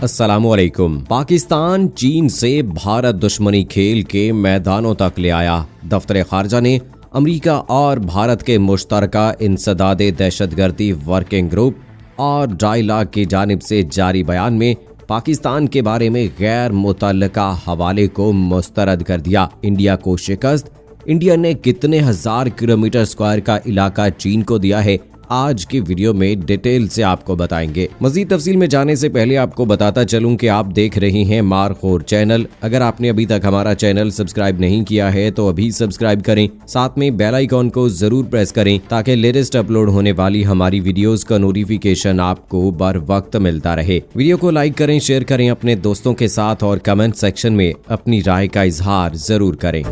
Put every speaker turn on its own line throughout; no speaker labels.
अस्सलामुअलैकुम। पाकिस्तान चीन से भारत दुश्मनी खेल के मैदानों तक ले आया। दफ्तर खारजा ने अमेरिका और भारत के मुश्तरका इंसदादे दहशतगर्दी वर्किंग ग्रुप और डायलॉग की जानिब से जारी बयान में पाकिस्तान के बारे में गैर मुतल्लका हवाले को मुस्तरद कर दिया। इंडिया को शिकस्त। इंडिया ने कितने हजार किलोमीटर स्क्वायर का इलाका चीन को दिया है, आज की वीडियो में डिटेल से आपको बताएंगे। मजीद तफसील में जाने से पहले आपको बताता चलूं कि आप देख रहे हैं मारखोर चैनल। अगर आपने अभी तक हमारा चैनल सब्सक्राइब नहीं किया है तो अभी सब्सक्राइब करें, साथ में बेल आइकॉन को जरूर प्रेस करें ताकि लेटेस्ट अपलोड होने वाली हमारी वीडियोस का नोटिफिकेशन आपको बर वक्त मिलता रहे। वीडियो को लाइक करें, शेयर करें अपने दोस्तों के साथ और कमेंट सेक्शन में अपनी राय का इजहार जरूर करें।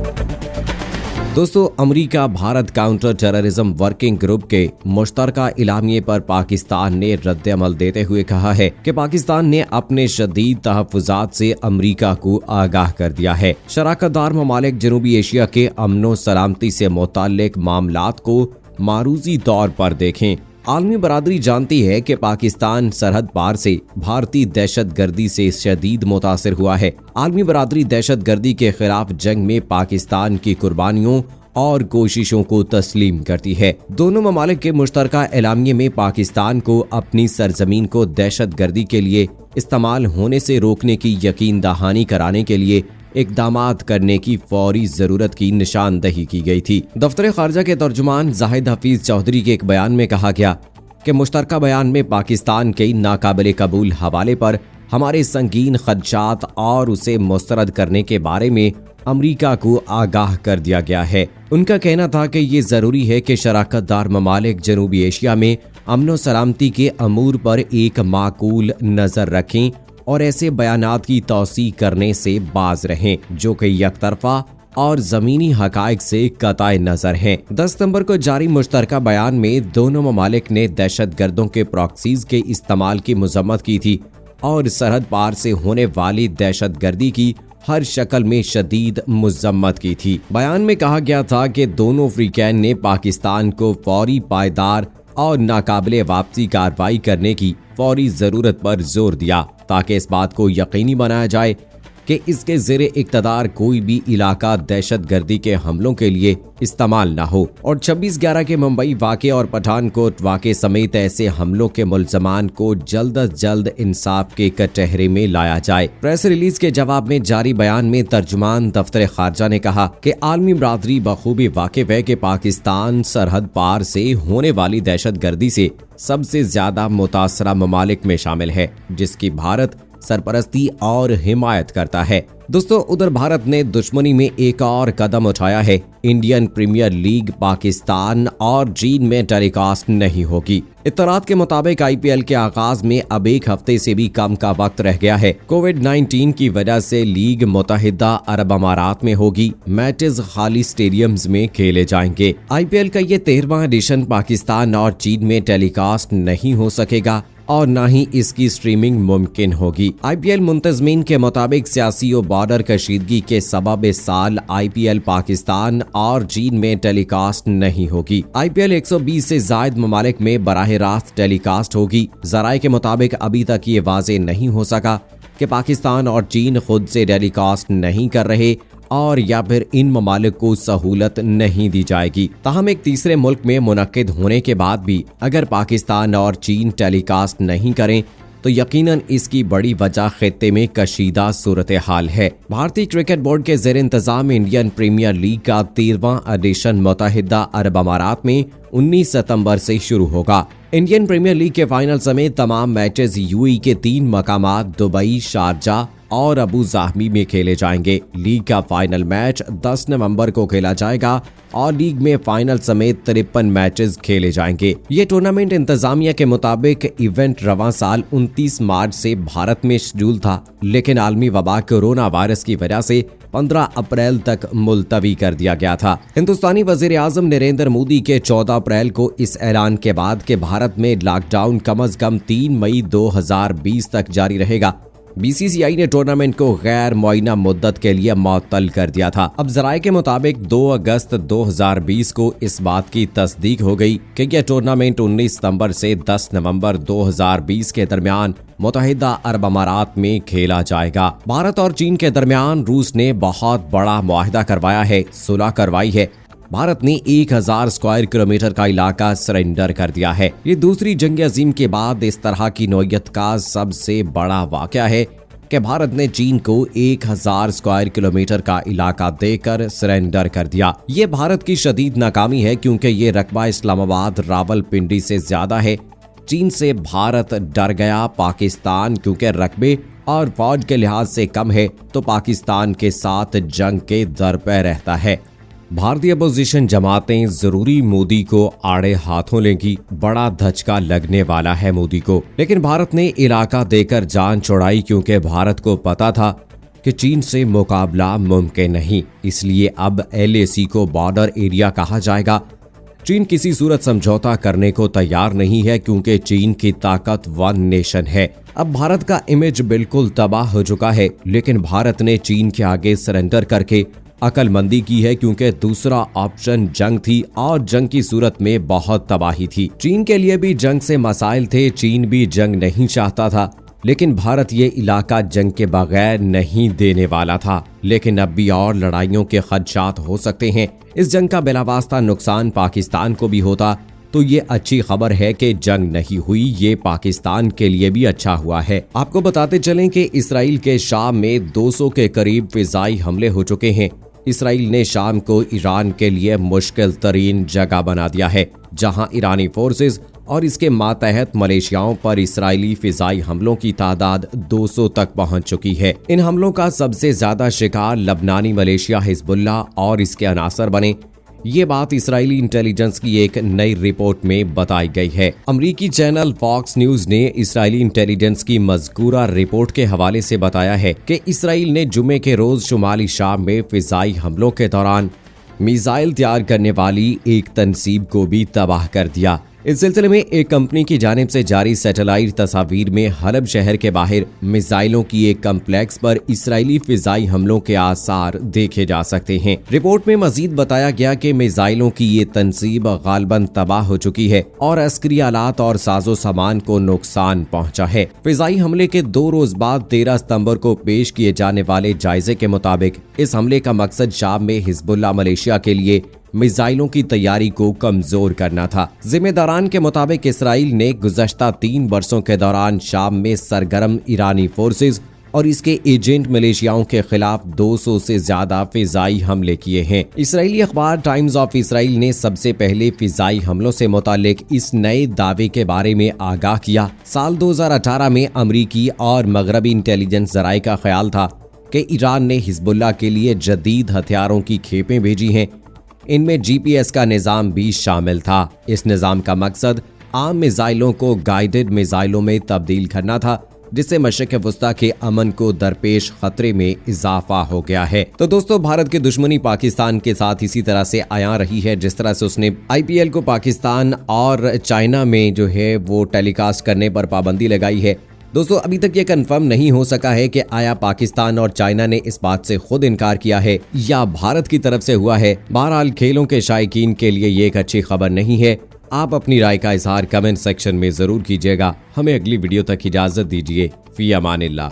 दोस्तों, America Bharat counter terrorism working group के मुश्तरका इलामिये पर पाकिस्तान ने रद्द-ए-अमल देते हुए कहा है कि पाकिस्तान ने अपने शदीद तहफ़्फ़ुज़ात से अमेरिका को आगाह कर दिया है। शराकतदार ममालिक जनूबी एशिया के अमनो सलामती से मुताल्लिक मामलात को मारूजी तौर पर देखें। आलमी बरादरी जानती है कि पाकिस्तान सरहद पार से भारतीय दहशतगर्दी से शदीद मुतासिर हुआ है। आलमी बरादरी दहशतगर्दी के खिलाफ जंग में पाकिस्तान की कुर्बानियों और कोशिशों को तस्लीम करती है। दोनों ममालिक के मुश्तरका एलामिये में पाकिस्तान को अपनी सरजमीन को दहशतगर्दी के लिए इस्तेमाल होने से रोकने की यकीन दहानी कराने के लिए इक़दामात करने की फौरी जरूरत की निशानदही की गई थी। दफ्तर खारजा के तर्जुमान जाहिद हफीज चौधरी के एक बयान में कहा गया कि मुश्तरका बयान में पाकिस्तान के नाकाबिले कबूल हवाले पर हमारे संगीन खदशात और उसे मुस्तरद करने के बारे में अमेरिका को आगाह कर दिया गया है। उनका कहना था कि ये जरूरी है कि शराकतदार ममालिक जनूबी एशिया में अमन सलामती के अमूर पर एक माकूल नजर रखें और ऐसे बयानात की तौसी करने से बाज रहें जो कि यकतरफा और जमीनी हकायक से कताए नजर हैं। 10 सितंबर को जारी मुश्तरका बयान में दोनों ममालिक ने दहशतगर्दों के प्रॉक्सीज के इस्तेमाल की मजम्मत की थी और सरहद पार से होने वाली दहशतगर्दी की हर शक्ल में शदीद मजम्मत की थी। बयान में कहा गया था कि दोनों अफ्रीकैन ने पाकिस्तान को फौरी, पायदार और नाकाबिले वापसी कार्रवाई करने की फौरी जरूरत पर जोर दिया ताकि इस बात को यकीनी बनाया जाए कि इसके ज़ेरे इक़्तिदार कोई भी इलाका दहशतगर्दी के हमलों के लिए इस्तेमाल ना हो और 26/11 के मुंबई वाक़े और पठानकोट वाक़े समेत ऐसे हमलों के मुल्ज़मान को जल्द अज जल्द इंसाफ के कटहरे में लाया जाए। प्रेस रिलीज के जवाब में जारी बयान में तर्जुमान दफ्तर खारजा ने कहा कि आलमी बरादरी बखूबी वाकिफ है कि पाकिस्तान सरहद पार से होने वाली दहशतगर्दी से सबसे ज्यादा मुतासरा ममालिक में शामिल है, जिसकी भारत सरपरस्ती और हिमायत करता है। दोस्तों, उधर भारत ने दुश्मनी में एक और कदम उठाया है। इंडियन प्रीमियर लीग पाकिस्तान और चीन में टेलीकास्ट नहीं होगी। इत्तलात के मुताबिक आईपीएल के आगाज में अब एक हफ्ते से भी कम का वक्त रह गया है। कोविड-19 की वजह से लीग मुत्तहिदा अरब अमारात में होगी। मैचेस खाली स्टेडियम्स में खेले जाएंगे। आईपीएल का ये 13वां एडिशन पाकिस्तान और चीन में टेलीकास्ट नहीं हो सकेगा और न ही इसकी स्ट्रीमिंग मुमकिन होगी। आईपीएल मुंतजमीन के मुताबिक सियासी और बॉर्डर कशीदगी के सबब इस साल आईपीएल पाकिस्तान और चीन में टेलीकास्ट नहीं होगी। आईपीएल 120 से जायद ममालिक में बराह रास्त टेलीकास्ट होगी। जराये के मुताबिक अभी तक ये वाज़ेह नहीं हो सका कि पाकिस्तान और चीन खुद से टेलीकास्ट नहीं कर रहे और या फिर इन ममालिक को सहूलत नहीं दी जाएगी। ताहम एक तीसरे मुल्क में मुनक्किद होने के बाद भी अगर पाकिस्तान और चीन टेलीकास्ट नहीं करें तो यकीनन इसकी बड़ी वजह खित्ते में कशीदा सूरत हाल है। भारतीय क्रिकेट बोर्ड के ज़ेर इंतजाम इंडियन प्रीमियर लीग का 13वां एडिशन मुत्तहिदा अरब अमारात में 19 सितंबर से शुरू होगा। इंडियन प्रीमियर लीग के फाइनल समेत तमाम मैचेस यूएई के 3 मकामात दुबई, शारजा और अबू ज़ाहबी में खेले जाएंगे। लीग का फाइनल मैच 10 नवंबर को खेला जाएगा और लीग में फाइनल समेत 53 मैचेस खेले जाएंगे। ये टूर्नामेंट इंतजामिया के मुताबिक इवेंट रवां साल 29 मार्च से भारत में शेड्यूल था, लेकिन आलमी वबा कोरोना वायरस की वजह से 15 अप्रैल तक मुलतवी कर दिया गया था। हिंदुस्तानी वजीर आजम नरेंद्र मोदी के 14 अप्रैल को इस ऐलान के बाद कि भारत में लॉकडाउन कम अज कम 3 मई 2020 तक जारी रहेगा, बीसीसीआई ने टूर्नामेंट को गैर मुअय्यना मुद्दत के लिए मुअत्तल कर दिया था। अब जराये के मुताबिक 2 अगस्त 2020 को इस बात की तस्दीक हो गई कि यह टूर्नामेंट 19 सितंबर से 10 नवंबर 2020 के दरमियान मुत्तहिदा अरब अमारात में खेला जाएगा। भारत और चीन के दरमियान रूस ने बहुत बड़ा मुआहिदा करवाया है, सुलह करवाई है। भारत ने 1000 स्क्वायर किलोमीटर का इलाका सरेंडर कर दिया है। ये दूसरी जंग अजीम के बाद इस तरह की नौयत का सबसे बड़ा वाकया है कि भारत ने चीन को 1000 स्क्वायर किलोमीटर का इलाका देकर सरेंडर कर दिया। ये भारत की शदीद नाकामी है क्योंकि ये रकबा इस्लामाबाद रावलपिंडी से ज्यादा है। चीन से भारत डर गया, पाकिस्तान क्योंकि रकबे और फौज के लिहाज से कम है तो पाकिस्तान के साथ जंग के दर पे रहता है। भारतीय अपोजिशन जमातें जरूरी मोदी को आड़े हाथों लेंगी। बड़ा धचका लगने वाला है मोदी को। लेकिन भारत ने इलाका देकर जान छुड़ाई क्योंकि भारत को पता था कि चीन से मुकाबला मुमकिन नहीं। इसलिए अब LAC को बॉर्डर एरिया कहा जाएगा। चीन किसी सूरत समझौता करने को तैयार नहीं है क्योंकि चीन की ताकत वन नेशन है। अब भारत का इमेज बिल्कुल तबाह हो चुका है, लेकिन भारत ने चीन के आगे सरेंडर करके अकलमंदी की है क्योंकि दूसरा ऑप्शन जंग थी और जंग की सूरत में बहुत तबाही थी। चीन के लिए भी जंग से मसाइल थे, चीन भी जंग नहीं चाहता था, लेकिन भारत ये इलाका जंग के बगैर नहीं देने वाला था। लेकिन अब भी और लड़ाइयों के खदशात हो सकते हैं। इस जंग का बिलावास्ता नुकसान पाकिस्तान को भी होता तो ये अच्छी खबर है कि जंग नहीं हुई। ये पाकिस्तान के लिए भी अच्छा हुआ है। आपको बताते चलें कि इसराइल के शाम में 200 के करीब फिजाई हमले हो चुके हैं। इसराइल ने शाम को ईरान के लिए मुश्किल तरीन जगह बना दिया है, जहां ईरानी फोर्सेस और इसके मातहत मलेशियाओं पर इसराइली फिजाई हमलों की तादाद 200 तक पहुंच चुकी है। इन हमलों का सबसे ज्यादा शिकार लबनानी मलेशिया हिजबुल्लाह और इसके अनासर बने। ये बात इसराइली इंटेलिजेंस की एक नई रिपोर्ट में बताई गई है। अमरीकी चैनल फॉक्स न्यूज ने इसराइली इंटेलिजेंस की मज़कूरा रिपोर्ट के हवाले से बताया है कि इसराइल ने जुमे के रोज शुमाली शाम में फिजाई हमलों के दौरान मिसाइल तैयार करने वाली एक तंसीब को भी तबाह कर दिया। इस सिलसिले में एक कंपनी की जानिब से जारी सैटेलाइट तस्वीर में हलब शहर के बाहर मिसाइलों की एक कम्प्लेक्स पर इसराइली फिजाई हमलों के आसार देखे जा सकते हैं। रिपोर्ट में मजीद बताया गया कि मिसाइलों की ये तंसीब गालबन तबाह हो चुकी है और अस्करी आलात और साजो सामान को नुकसान पहुंचा है। फिजाई हमले के 2 रोज बाद 13 सितंबर को पेश किए जाने वाले जायजे के मुताबिक इस हमले का मकसद शाम में हिजबुल्लाह मलेशिया के लिए मिसाइलों की तैयारी को कमजोर करना था। जिम्मेदारान के मुताबिक इसराइल ने गुज़श्ता 3 वर्षों के दौरान शाम में सरगर्म ईरानी फोर्सेस और इसके एजेंट मलेशियाओं के खिलाफ 200 से ज्यादा फिजाई हमले किए हैं। इसराइली अखबार टाइम्स ऑफ इसराइल ने सबसे पहले फिजाई हमलों से मुतालिक इस नए दावे के बारे में आगाह किया। साल 2018 में अमरीकी और मगरबी इंटेलिजेंस जराये का ख्याल था कि ईरान ने हिजबुल्लाह के लिए जदीद हथियारों की खेपें भेजी हैं। इनमें GPS का निज़ाम भी शामिल था। इस निज़ाम का मकसद आम मिसाइलों को गाइडेड मिसाइलों में तब्दील करना था, जिससे मशरिक़ वस्ता के अमन को दरपेश खतरे में इजाफा हो गया है। तो दोस्तों, भारत की दुश्मनी पाकिस्तान के साथ इसी तरह से आया रही है जिस तरह से उसने IPL को पाकिस्तान और चाइना में जो है वो टेलीकास्ट करने पर पाबंदी लगाई है। दोस्तों, अभी तक ये कंफर्म नहीं हो सका है कि आया पाकिस्तान और चाइना ने इस बात से खुद इनकार किया है या भारत की तरफ से हुआ है। बहरहाल खेलों के शायकीन के लिए ये एक अच्छी खबर नहीं है। आप अपनी राय का इजहार कमेंट सेक्शन में जरूर कीजिएगा। हमें अगली वीडियो तक इजाजत दीजिए। फी अमानिल्लाह।